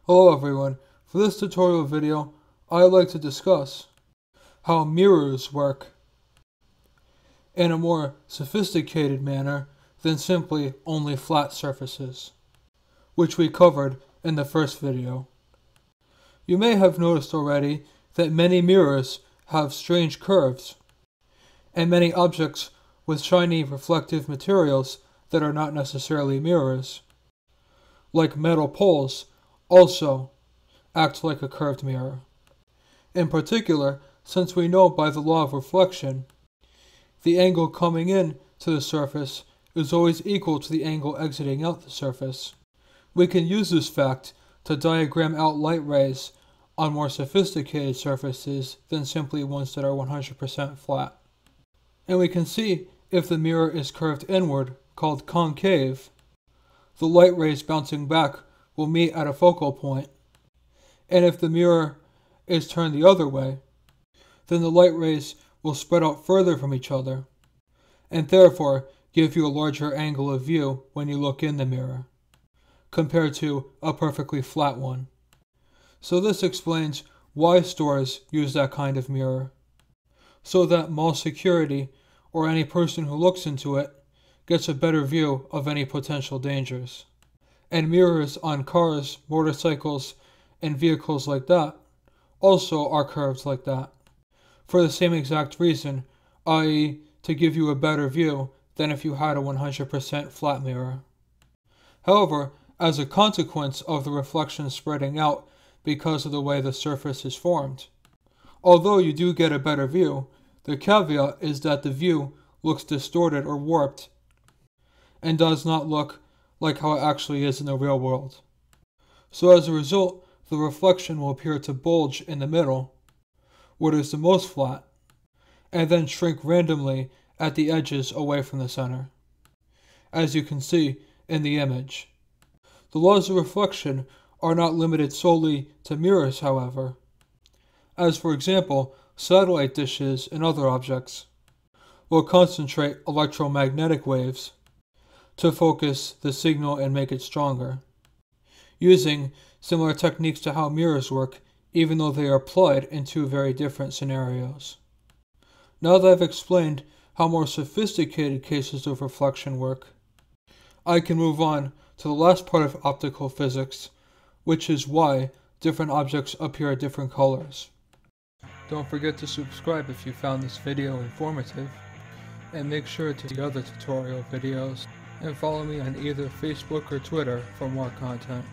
Hello everyone, for this tutorial video, I'd like to discuss how mirrors work in a more sophisticated manner than simply only flat surfaces, which we covered in the first video. You may have noticed already that many mirrors have strange curves, and many objects with shiny reflective materials that are not necessarily mirrors, like metal poles, also act like a curved mirror. In particular, since we know by the law of reflection, the angle coming in to the surface is always equal to the angle exiting out the surface. We can use this fact to diagram out light rays on more sophisticated surfaces than simply ones that are 100% flat. And we can see if the mirror is curved inward, called concave, the light rays bouncing back will meet at a focal point, and if the mirror is turned the other way, then the light rays will spread out further from each other, and therefore give you a larger angle of view when you look in the mirror, compared to a perfectly flat one. So this explains why stores use that kind of mirror, so that mall security or any person who looks into it gets a better view of any potential dangers. And mirrors on cars, motorcycles, and vehicles like that also are curved like that, for the same exact reason, i.e. to give you a better view than if you had a 100% flat mirror. However, as a consequence of the reflection spreading out because of the way the surface is formed, although you do get a better view, the caveat is that the view looks distorted or warped and does not look like how it actually is in the real world. So as a result, the reflection will appear to bulge in the middle, what is the most flat, and then shrink randomly at the edges away from the center, as you can see in the image. The laws of reflection are not limited solely to mirrors, however, as for example, satellite dishes and other objects will concentrate electromagnetic waves to focus the signal and make it stronger, using similar techniques to how mirrors work, even though they are applied in two very different scenarios. Now that I've explained how more sophisticated cases of reflection work, I can move on to the last part of optical physics, which is why different objects appear different colors. Don't forget to subscribe if you found this video informative, and make sure to see other tutorial videos, and follow me on either Facebook or Twitter for more content.